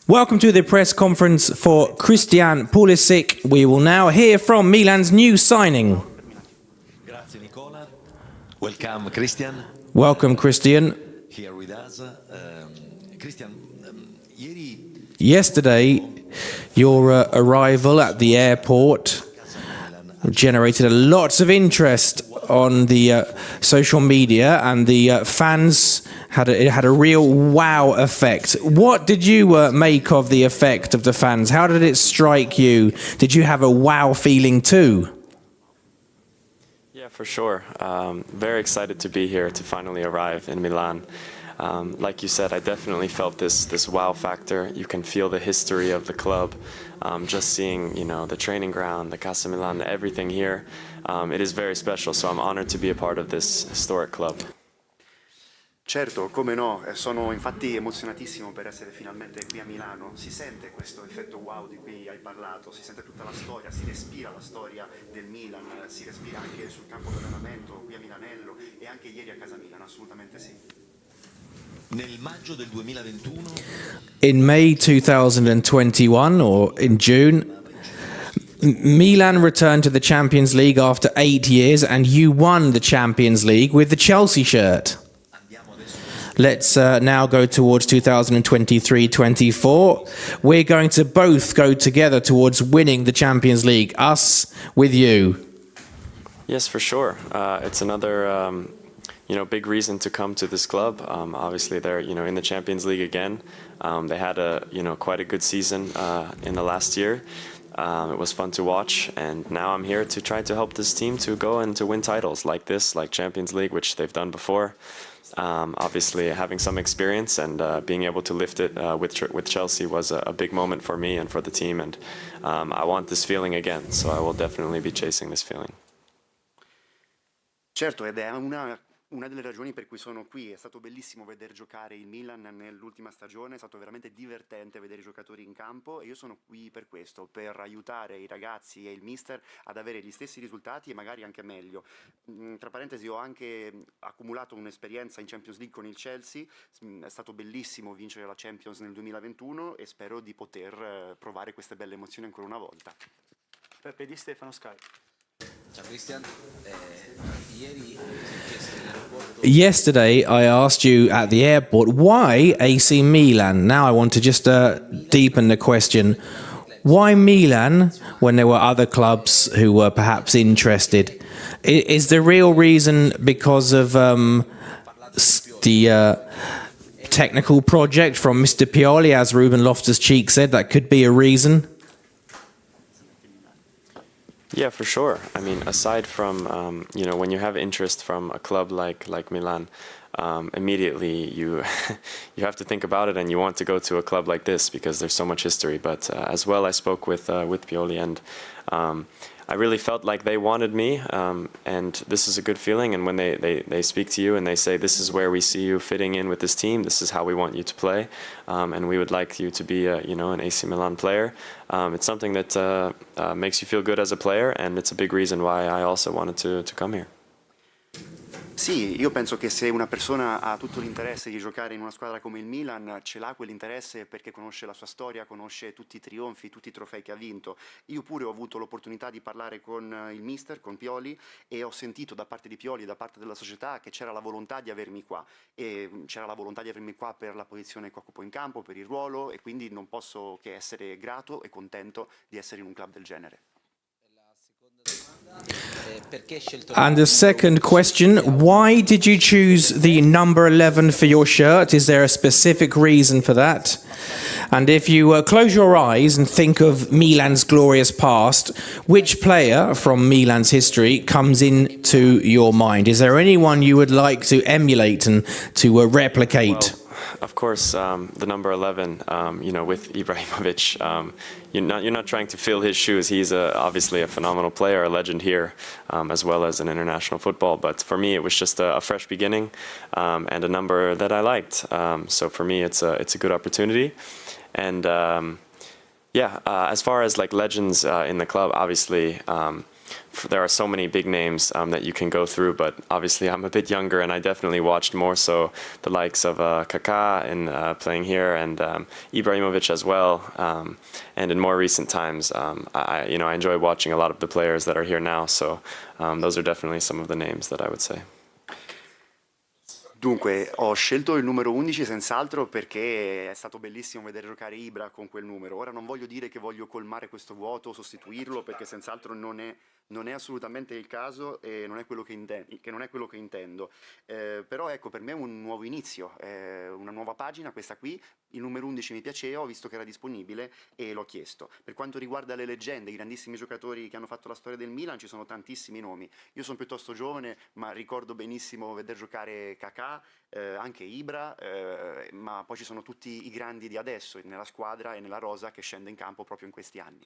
Welcome to the press conference for Christian Pulisic. We will now hear from Milan's new signing. Grazie Nicola. Welcome Christian. Welcome Christian. Here with us. Christian, yesterday your arrival at the airport generated lots of interest on the social media, and the fans had a real wow effect. What did you make of the effect of the fans? How did it strike you? Did you have a wow feeling too? Yeah, for sure. Very excited to be here, to finally arrive in Milan. Like you said, I definitely felt this wow factor. You can feel the history of the club. Just seeing, the training ground, the Casa Milan, everything here. It is very special, so I'm honored to be a part of this historic club. Certo, come no, sono infatti emozionatissimo per essere finalmente qui a Milano. Si sente questo effetto wow di cui hai parlato, si sente tutta la storia, si respira la storia del Milan, si respira anche sul campo di allenamento qui a Milanello e anche ieri a casa Milan, assolutamente sì. Nel maggio del 2021, in May 2021, or in June, Milan returned to the Champions League after 8 years, and you won the Champions League with the Chelsea shirt. Let's now go towards 2023-24. We're going to both go together towards winning the Champions League, us with you. Yes, for sure. It's another big reason to come to this club. Obviously, they're in the Champions League again. They had quite a good season in the last year. It was fun to watch, and now I'm here to try to help this team to go and to win titles like this, like Champions League, which they've done before. Obviously, having some experience and being able to lift it with Chelsea was a big moment for me and for the team, and I want this feeling again, so I will definitely be chasing this feeling. Certo, ed è una delle ragioni per cui sono qui. È stato bellissimo vedere giocare il Milan nell'ultima stagione, è stato veramente divertente vedere i giocatori in campo e io sono qui per questo, per aiutare i ragazzi e il mister ad avere gli stessi risultati e magari anche meglio. Tra parentesi, ho anche accumulato un'esperienza in Champions League con il Chelsea, è stato bellissimo vincere la Champions nel 2021 e spero di poter provare queste belle emozioni ancora una volta. Peppe Di Stefano, Sky. ciao Christian. Yesterday, I asked you at the airport, why AC Milan? Now I want to just deepen the question. Why Milan when there were other clubs who were perhaps interested? Is the real reason because of the technical project from Mr. Pioli, as Ruben Loftus-Cheek said? That could be a reason. Yeah, for sure. I mean, aside from when you have interest from a club like Milan, immediately you you have to think about it, and you want to go to a club like this because there's so much history. But as well, I spoke with Pioli, and I really felt like they wanted me, and this is a good feeling. And when they speak to you and they say, this is where we see you fitting in with this team, this is how we want you to play, and we would like you to be an AC Milan player. It's something that makes you feel good as a player, and it's a big reason why I also wanted to come here. Sì, io penso che se una persona ha tutto l'interesse di giocare in una squadra come il Milan, ce l'ha quell'interesse perché conosce la sua storia, conosce tutti i trionfi, tutti i trofei che ha vinto. Io pure ho avuto l'opportunità di parlare con il mister, con Pioli, e ho sentito da parte di Pioli e da parte della società che c'era la volontà di avermi qua. E c'era la volontà di avermi qua per la posizione che occupo in campo, per il ruolo, e quindi non posso che essere grato e contento di essere in un club del genere. And the second question, why did you choose the number 11 for your shirt? Is there a specific reason for that? And if you close your eyes and think of Milan's glorious past, which player from Milan's history comes into your mind? Is there anyone you would like to emulate and to replicate? Well, of course, the number 11, with Ibrahimovic, you're not trying to fill his shoes. He's obviously a phenomenal player, a legend here, as well as in international football. But for me, it was just a fresh beginning and a number that I liked. So for me, it's a good opportunity. And as far as like legends in the club, obviously. there are so many big names that you can go through, but obviously I'm a bit younger, and I definitely watched more so the likes of Kaká in playing here, and Ibrahimovic as well. And in more recent times, I enjoy watching a lot of the players that are here now. So those are definitely some of the names that I would say. Dunque, ho scelto il numero 11 senz'altro perché è stato bellissimo vedere giocare Ibra con quel numero. Ora non voglio dire che voglio colmare questo vuoto o sostituirlo, perché senz'altro non è assolutamente il caso e non è quello che non è quello che intendo. Però ecco, per me è un nuovo inizio, una nuova pagina questa qui. Il numero 11 mi piaceva, ho visto che era disponibile e l'ho chiesto. Per quanto riguarda le leggende, i grandissimi giocatori che hanno fatto la storia del Milan, ci sono tantissimi nomi. Io sono piuttosto giovane, ma ricordo benissimo vedere giocare Kaká, anche Ibra, ma poi ci sono tutti i grandi di adesso nella squadra e nella rosa che scende in campo proprio in questi anni.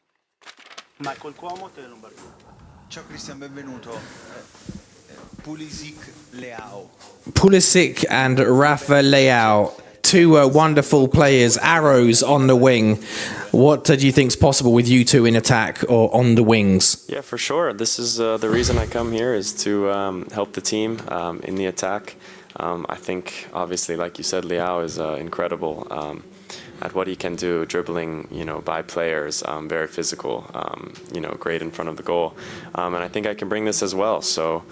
Michael Cuomo, Tele Lombardia. Ciao Cristian, benvenuto. Pulisic, Leao. Pulisic and Rafa Leao, two wonderful players, arrows on the wing. What do you think is possible with you two in attack or on the wings? Yeah, for sure. This is the reason I come here, is to help the team in the attack. I think, obviously, like you said, Leao is incredible at what he can do, dribbling, by players, very physical, great in front of the goal. And I think I can bring this as well. So,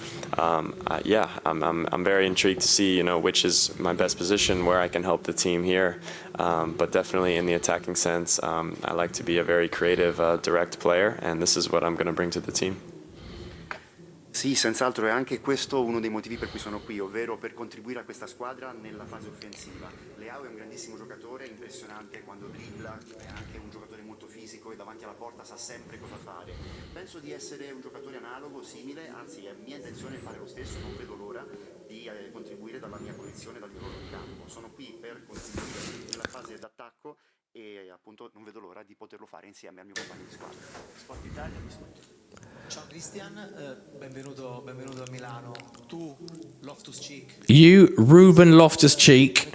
yeah, I'm very intrigued to see, which is my best position, where I can help the team here. But definitely in the attacking sense, I like to be a very creative, direct player, and this is what I'm going to bring to the team. Sì, senz'altro è anche questo uno dei motivi per cui sono qui, ovvero per contribuire a questa squadra nella fase offensiva. Leao è un grandissimo giocatore, impressionante quando dribbla, è anche un giocatore molto fisico e davanti alla porta sa sempre cosa fare. Penso di essere un giocatore analogo, simile, anzi è mia intenzione fare lo stesso, non vedo l'ora di contribuire dalla mia posizione, dal mio ruolo in campo. Sono qui per contribuire nella fase d'attacco e appunto non vedo l'ora di poterlo fare insieme al mio compagno di squadra. Sport Italia, Biscotti. Ciao Christian, benvenuto a Milano. Tu, Loftus-Cheek. You, Ruben Loftus-Cheek,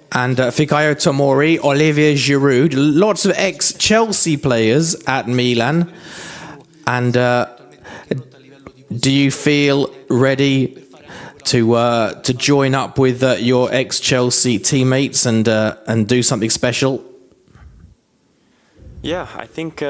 and Fikayo Tomori, Olivier Giroud, lots of ex-Chelsea players at Milan. And do you feel ready to join up with your ex-Chelsea teammates and do something special? Yeah, I think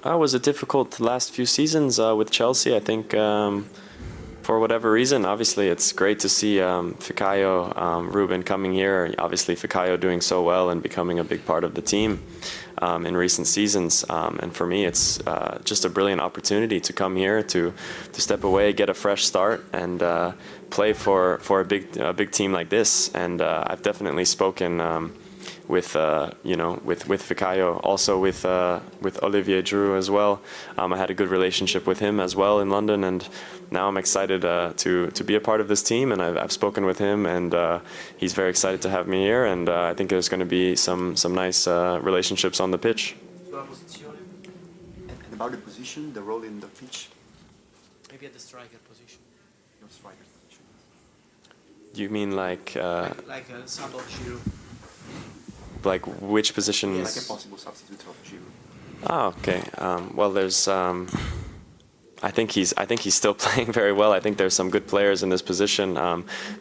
it was a difficult last few seasons with Chelsea. I think for whatever reason, obviously it's great to see Fikayo, Ruben coming here. Obviously Fikayo doing so well and becoming a big part of the team in recent seasons. And for me, it's just a brilliant opportunity to come here, to step away, get a fresh start, and play for a big team like this. And I've definitely spoken with Fikayo, also with Olivier Giroud as well. I had a good relationship with him as well in London, and now I'm excited to be a part of this team. And I've spoken with him, and he's very excited to have me here. And I think there's going to be some nice relationships on the pitch. And about the position, the role in the pitch? Maybe at the striker position. Your striker position. Do you mean like sub of Giroud. like which positions? Like a possible substitute of Giroud. Oh, okay. Well, there's. I think he's still playing very well. I think there's some good players in this position.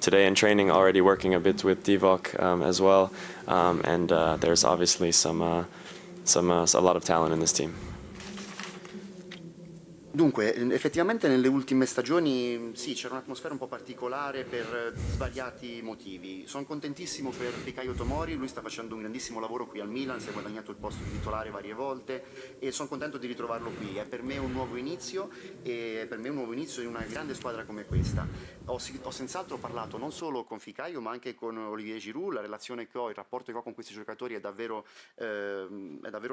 Today in training, already working a bit with Divock as well, and there's obviously a lot of talent in this team. Dunque, effettivamente nelle ultime stagioni sì, c'era un'atmosfera un po' particolare per svariati motivi. Sono contentissimo per Fikayo Tomori, lui sta facendo un grandissimo lavoro qui al Milan, si è guadagnato il posto di titolare varie volte e sono contento di ritrovarlo qui. È per me un nuovo inizio e è per me un nuovo inizio in una grande squadra come questa. Ho senz'altro parlato non solo con Fikayo ma anche con Olivier Giroud, la relazione che ho, il rapporto che ho con questi giocatori è davvero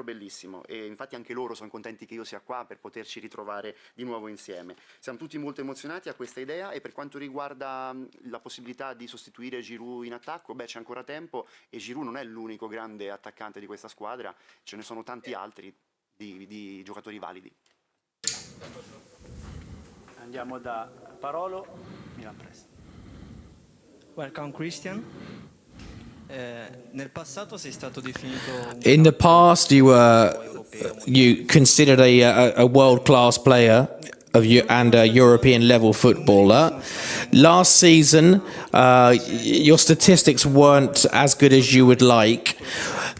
bellissimo e infatti anche loro sono contenti che io sia qua per poterci ritrovare di nuovo insieme. Siamo tutti molto emozionati a questa idea e per quanto riguarda la possibilità di sostituire Giroud in attacco, c'è ancora tempo e Giroud non è l'unico grande attaccante di questa squadra, ce ne sono tanti altri di giocatori validi. Andiamo da Parolo, Milan Press. Welcome, Christian. Nel passato sei stato definito un In the past, europeo. you considered a world-class player and a European-level footballer. Last season, your statistics weren't as good as you would like.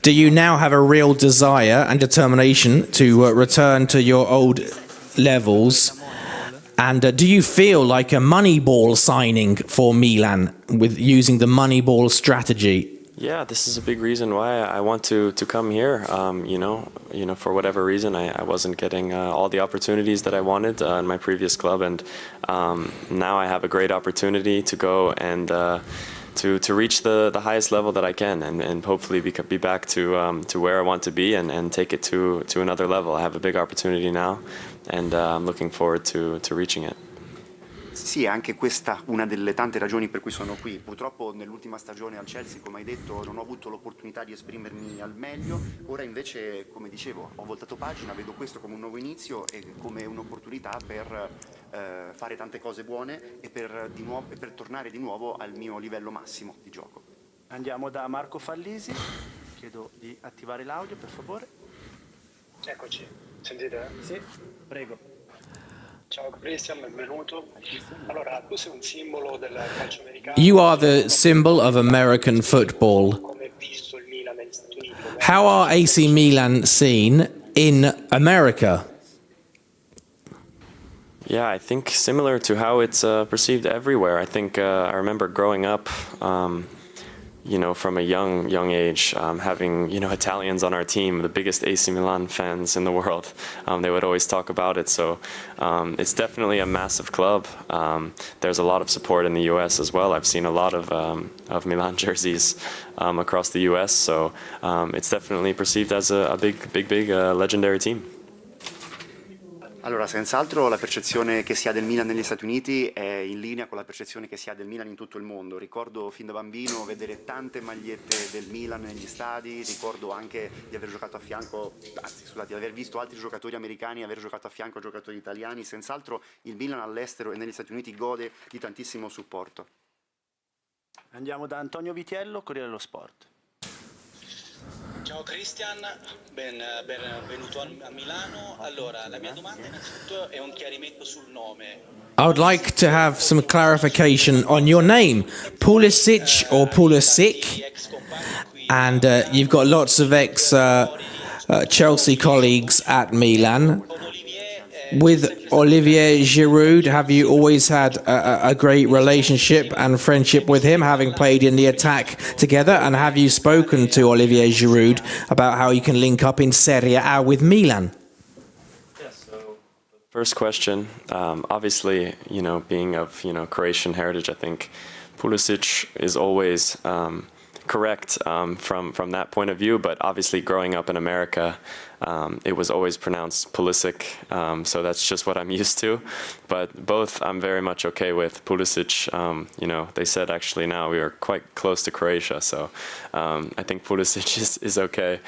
Do you now have a real desire and determination to return to your old levels? And do you feel like a Moneyball signing for Milan with using the Moneyball strategy? Yeah, this is a big reason why I want to come here. For whatever reason, I wasn't getting all the opportunities that I wanted in my previous club, and now I have a great opportunity to go and to reach the highest level that I can, and hopefully be back to where I want to be and take it to another level. I have a big opportunity now, and I'm looking forward to reaching it. Sì, è anche questa una delle tante ragioni per cui sono qui. Purtroppo nell'ultima stagione al Chelsea, come hai detto, non ho avuto l'opportunità di esprimermi al meglio. Ora invece, come dicevo, ho voltato pagina, vedo questo come un nuovo inizio e come un'opportunità per fare tante cose buone e per tornare di nuovo al mio livello massimo di gioco. Andiamo da Marco Fallisi, chiedo di attivare l'audio per favore. Eccoci, sentite? Sì, prego. Ciao Cristian, benvenuto. Allora, tu sei un simbolo del calcio americano. You are the symbol of American football. Come visto il Milan negli Stati Uniti? How are AC Milan seen in America? Yeah, I think similar to how it's perceived everywhere. I think I remember growing up, from a young age, having Italians on our team, the biggest AC Milan fans in the world. They would always talk about it. So it's definitely a massive club. There's a lot of support in the U.S. as well. I've seen a lot of Milan jerseys across the U.S. So it's definitely perceived as a big legendary team. Allora, senz'altro la percezione che si ha del Milan negli Stati Uniti è in linea con la percezione che si ha del Milan in tutto il mondo. Ricordo fin da bambino vedere tante magliette del Milan negli stadi, ricordo anche di aver giocato a fianco, di aver visto altri giocatori americani, aver giocato a fianco a giocatori italiani. Senz'altro il Milan all'estero e negli Stati Uniti gode di tantissimo supporto. Andiamo da Antonio Vitiello, Corriere dello Sport. Ciao Christian, benvenuto a Milano. Allora, la mia domanda innanzitutto è un chiarimento sul nome. I would like to have some clarification on your name, Pulisic or Pulisic, and you've got lots of ex-Chelsea colleagues at Milan. With Olivier Giroud, have you always had a great relationship and friendship with him, having played in the attack together? And have you spoken to Olivier Giroud about how you can link up in Serie A with Milan? First question, obviously, being of, Croatian heritage, I think Pulisic is always correct from that point of view, but obviously growing up in America, it was always pronounced Pulisic, so that's just what I'm used to. But both I'm very much okay with. Pulisic, they said actually now we are quite close to Croatia, so I think Pulisic is okay.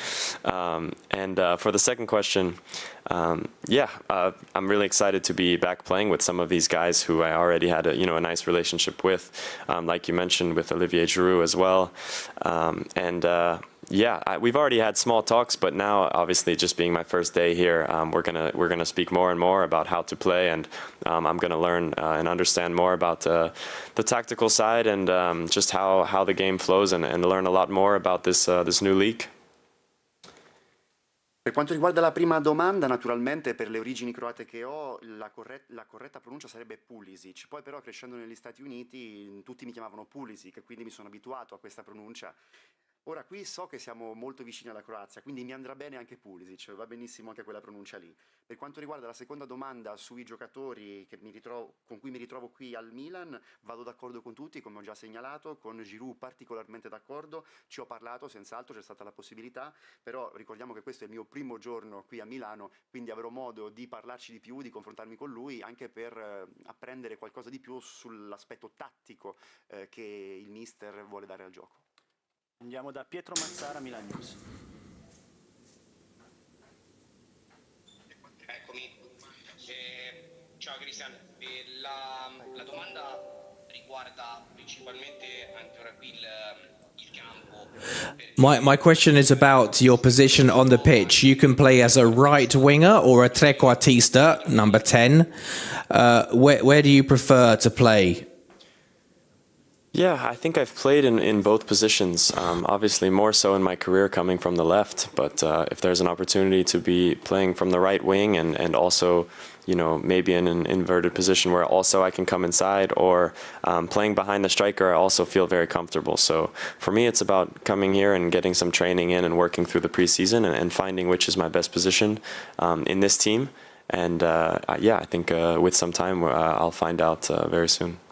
And for the second question, I'm really excited to be back playing with some of these guys who I already had a nice relationship with, like you mentioned with Olivier Giroud as well, we've already had small talks, but now obviously just being my first day here, we're gonna speak more and more about how to play, and I'm gonna learn and understand more about the tactical side and just how the game flows, and learn a lot more about this new league. Per quanto riguarda la prima domanda, naturalmente per le origini croate che ho, la corretta pronuncia sarebbe Pulisic. Poi però crescendo negli Stati Uniti tutti mi chiamavano Pulisic, quindi mi sono abituato a questa pronuncia. Ora qui so che siamo molto vicini alla Croazia, quindi mi andrà bene anche Pulisic, va benissimo anche quella pronuncia lì. Per quanto riguarda la seconda domanda sui giocatori con cui mi ritrovo qui al Milan, vado d'accordo con tutti, come ho già segnalato, con Giroud particolarmente d'accordo, ci ho parlato, senz'altro c'è stata la possibilità, però ricordiamo che questo è il mio primo giorno qui a Milano, quindi avrò modo di parlarci di più, di confrontarmi con lui, anche per apprendere qualcosa di più sull'aspetto tattico che il mister vuole dare al gioco. Andiamo da Pietro Mazzara, Milan News. Eccomi. Ciao Cristian, la domanda riguarda principalmente anche ora qui My question is about your position on the pitch. You can play as a right winger or a trequartista, number 10. Where do you prefer to play? Yeah, I think I've played in both positions. Obviously, more so in my career coming from the left. But if there's an opportunity to be playing from the right wing and also, you know, maybe in an inverted position where also I can come inside or playing behind the striker, I also feel very comfortable. So for me, it's about coming here and getting some training in and working through the preseason and finding which is my best position in this team. And yeah, I think with some time, I'll find out very soon.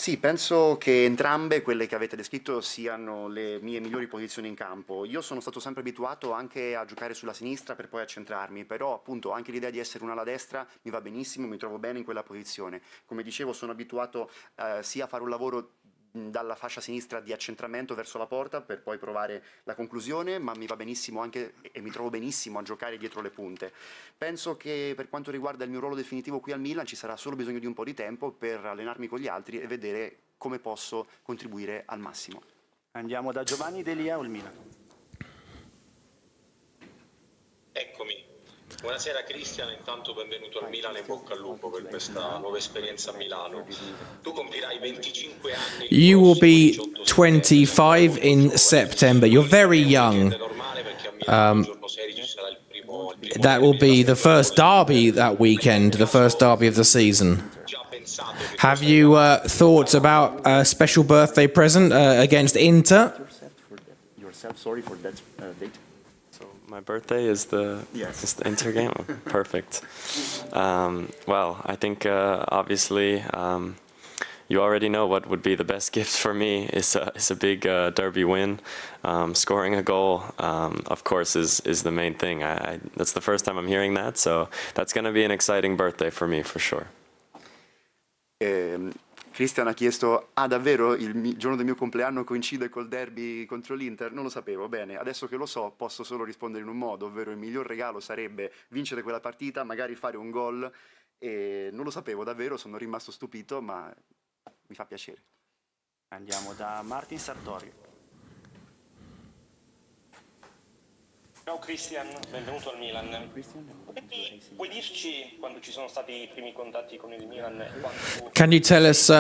Sì, penso che entrambe quelle che avete descritto siano le mie migliori posizioni in campo. Io sono stato sempre abituato anche a giocare sulla sinistra per poi accentrarmi, però appunto anche l'idea di essere una ala destra mi va benissimo, mi trovo bene in quella posizione. Come dicevo, sono abituato sia a fare un lavoro dalla fascia sinistra di accentramento verso la porta per poi provare la conclusione, ma mi va benissimo anche e mi trovo benissimo a giocare dietro le punte. Penso che per quanto riguarda il mio ruolo definitivo qui al Milan ci sarà solo bisogno di un po' di tempo per allenarmi con gli altri e vedere come posso contribuire al massimo. Andiamo da Giovanni Delia o il Milan. Eccomi. Buonasera Cristian, intanto benvenuto al Milan e in bocca al lupo per questa nuova esperienza a Milano. Tu compirai 25 anni. You will be 25 in September. You're very young. That will be the first derby that weekend, the first derby of the season. Have you thought about a special birthday present against Inter? Sorry for that date. My birthday is the Inter game. Oh, perfect. Well, I think obviously you already know what would be the best gift for me is a big derby win. Scoring a goal, of course, is the main thing. That's the first time I'm hearing that, so that's going to be an exciting birthday for me for sure. Christian ha chiesto, davvero il giorno del mio compleanno coincide col derby contro l'Inter? Non lo sapevo, bene, adesso che lo so posso solo rispondere in un modo, ovvero il miglior regalo sarebbe vincere quella partita, magari fare un gol, e non lo sapevo davvero, sono rimasto stupito, ma mi fa piacere. Andiamo da Martin Sartori. Ciao Christian, benvenuto al Milan. Puoi dirci quando ci sono stati i primi contatti con il Milan? Can you tell us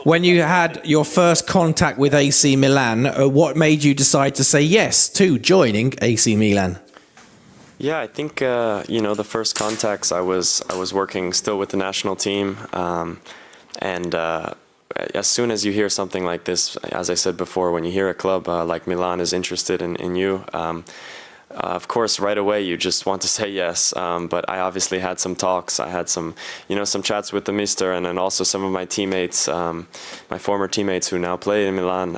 when you had your first contact with AC Milan, what made you decide to say yes to joining AC Milan? Yeah, I think you know, the first contacts I was working still with the national team, and as soon as you hear something like this, as I said before, when you hear a club like Milan is interested in you. Of course, right away you just want to say yes, but I obviously had some talks. I had some, you know, some chats with the mister and then also some of my teammates, my former teammates who now play in Milan.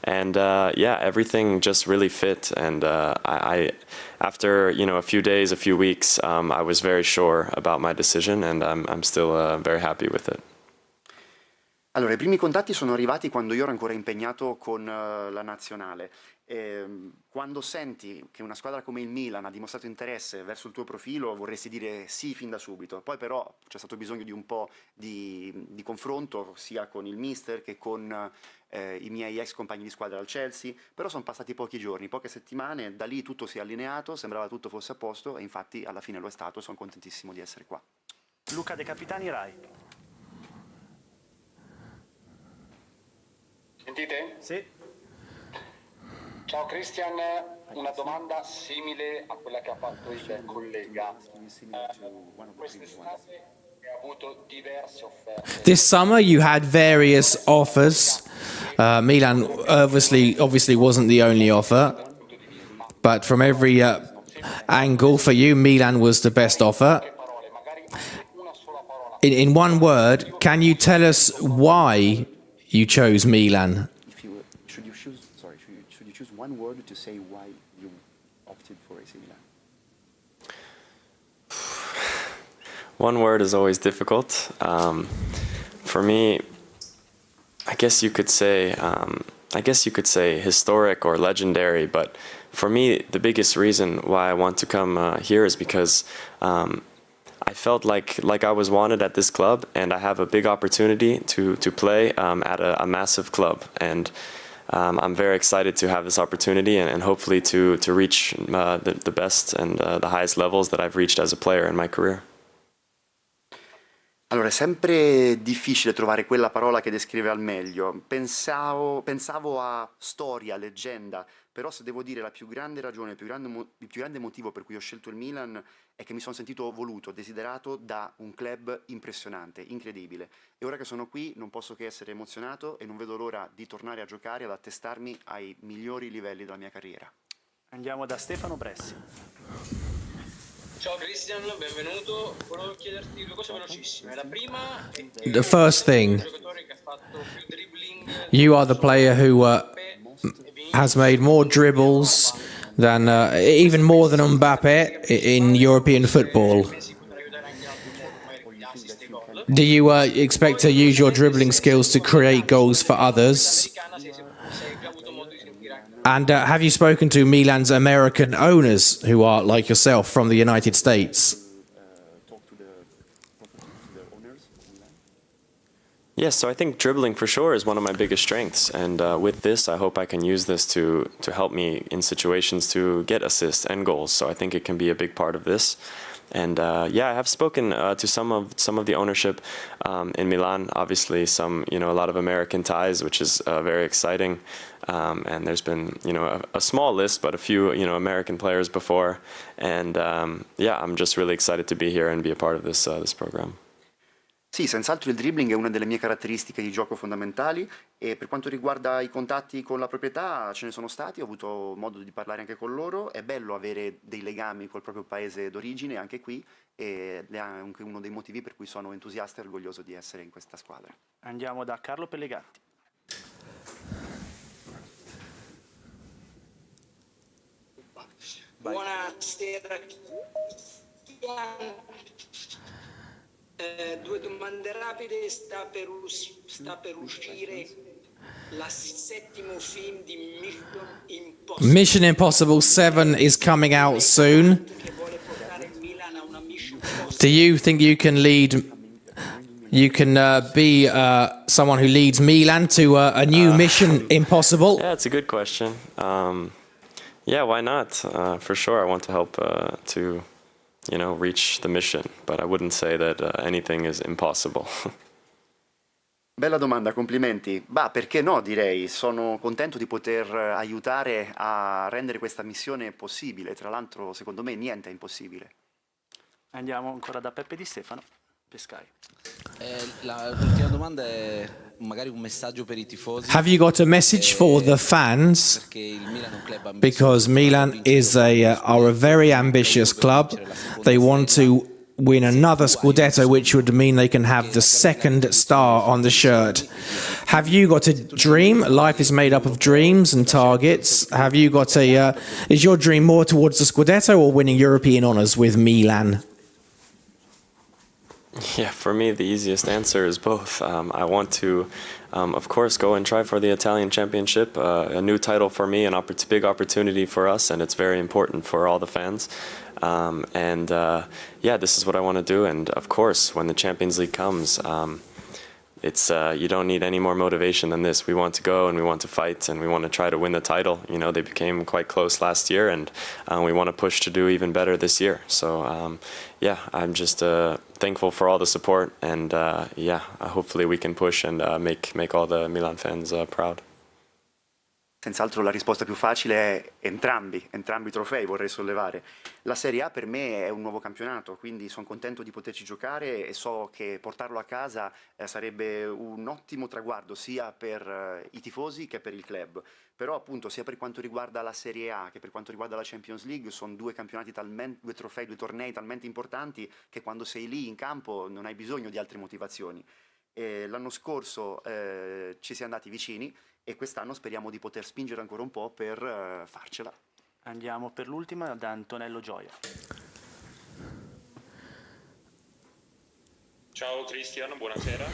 Yeah, everything just really fit. And I after, you know, a few days, a few weeks, I was very sure about my decision, and I'm still very happy with it. Allora, i primi contatti sono arrivati quando io ero ancora impegnato con la nazionale. Quando senti che una squadra come il Milan ha dimostrato interesse verso il tuo profilo, vorresti dire sì fin da subito. Poi però c'è stato bisogno di un po' di confronto sia con il mister che con i miei ex compagni di squadra al Chelsea, però sono passati pochi giorni, poche settimane, da lì tutto si è allineato, sembrava tutto fosse a posto e infatti alla fine lo è stato, sono contentissimo di essere qua. Luca De Capitani, Rai. Sentite? Sì. Ciao Christian, una domanda simile a quella che ha fatto il collega. Quest'estate hai avuto diverse offerte. This summer you had various offers. Milan obviously wasn't the only offer, but from every angle for you, Milan was the best offer. In one word, can you tell us why you chose Milan? Should you choose one word to say why you opted for AC Milan? One word is always difficult. For me, I guess you could say historic or legendary. But for me, the biggest reason why I want to come here is because I felt like I was wanted at this club, and I have a big opportunity to play at a massive club, and I'm very excited to have this opportunity and hopefully to reach the best and the highest levels that I've reached as a player in my career. Allora, è sempre difficile trovare quella parola che descrive al meglio. Pensavo a storia, leggenda, però se devo dire la più grande ragione, il più grande motivo per cui ho scelto il Milan è che mi sono sentito voluto, desiderato da un club impressionante, incredibile. E ora che sono qui non posso che essere emozionato e non vedo l'ora di tornare a giocare, ad attestarmi ai migliori livelli della mia carriera. Andiamo da Stefano Bressi. Ciao Christian, benvenuto. Volevo chiederti due cose velocissime. La prima è The first thing, un giocatore che ha fatto più dribbling. you are the player who has made more dribbles than even more than Mbappe in European football. Do you expect to use your dribbling skills to create goals for others? And have you spoken to Milan's American owners, who are like yourself from the United States? Yes, so I think dribbling for sure is one of my biggest strengths, and with this, I hope I can use this to help me in situations to get assists and goals. So I think it can be a big part of this. And yeah, I have spoken to some of the ownership in Milan. Obviously, a lot of American ties, which is very exciting. And there's been a small list, but a few American players before. And yeah, I'm just really excited to be here and be a part of this program. Sì, senz'altro il dribbling è una delle mie caratteristiche di gioco fondamentali e per quanto riguarda i contatti con la proprietà ce ne sono stati, ho avuto modo di parlare anche con loro, è bello avere dei legami col proprio paese d'origine anche qui ed è anche uno dei motivi per cui sono entusiasta e orgoglioso di essere in questa squadra. Andiamo da Carlo Pellegatti. Buonasera. Due domande rapide, sta per uscire la settimo film di Mission Impossible. Mission Impossible 7 is coming out soon. Do you think you can be someone who leads Milan to a new Mission Impossible? Yeah, it's a good question. Yeah, why not? For sure, I want to help to reach the mission, but I wouldn't say that anything is impossible. Bella domanda, complimenti. Bah, perché no, direi. Sono contento di poter aiutare a rendere questa missione possibile. Tra l'altro, secondo me, niente è impossibile. Andiamo ancora da Peppe Di Stefano, Pescai. L'ultima domanda è magari un messaggio per i tifosi. Have you got a message for the fans? Perché il Milan è un club ambizioso. Because Milan are a very ambitious club. They want to win another Scudetto, which would mean they can have the second star on the shirt. Have you got a dream? Life is made up of dreams and targets. Have you got is your dream more towards the Scudetto or winning European honours with Milan? Yeah, for me, the easiest answer is both. I want to, of course, go and try for the Italian Championship, a new title for me, a big opportunity for us, and it's very important for all the fans. Yeah, this is what I want to do. And of course, when the Champions League comes, it's you don't need any more motivation than this. We want to go and we want to fight and we want to try to win the title. They became quite close last year, and we want to push to do even better this year. So yeah, I'm just thankful for all the support, and yeah, hopefully we can push and make all the Milan fans proud. Senz'altro la risposta più facile è entrambi i trofei vorrei sollevare. La Serie A per me è un nuovo campionato, quindi sono contento di poterci giocare e so che portarlo a casa sarebbe un ottimo traguardo sia per i tifosi che per il club. Però appunto sia per quanto riguarda la Serie A che per quanto riguarda la Champions League sono due trofei, due tornei talmente importanti che quando sei lì in campo non hai bisogno di altre motivazioni. L'anno scorso ci si è andati vicini e quest'anno speriamo di poter spingere ancora un po' per farcela. Andiamo per l'ultima da Antonello Gioia. Ciao Cristian, buonasera.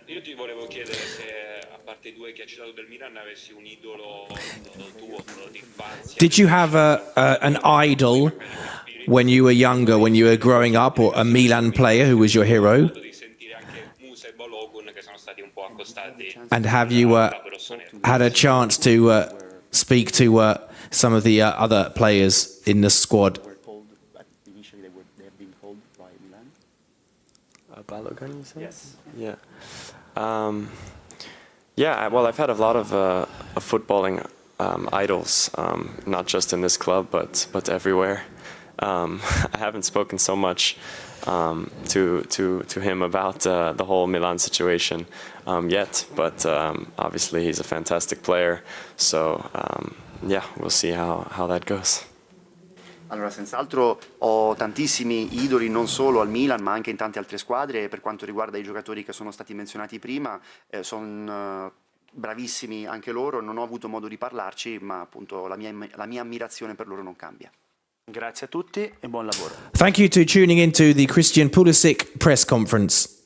Io ti volevo chiedere se, a parte i due che hai citato del Milan, avessi un idolo tuo di infanzia. Did you have an idol when you were younger, when you were growing up, or a Milan player who was your hero? And have you had a chance to speak to some of the other players in the squad? Balogun, you said? Yes. Yeah. Yeah, well, I've had a lot of footballing idols, not just in this club, but everywhere. I haven't spoken so much to him about the whole Milan situation yet, but obviously he's a fantastic player. So yeah, we'll see how that goes. Allora, senz'altro ho tantissimi idoli non solo al Milan ma anche in tante altre squadre. Per quanto riguarda i giocatori che sono stati menzionati prima, sono bravissimi anche loro, non ho avuto modo di parlarci, ma appunto la mia ammirazione per loro non cambia. Grazie a tutti e buon lavoro. Thank you to tuning into the Christian Pulisic press conference.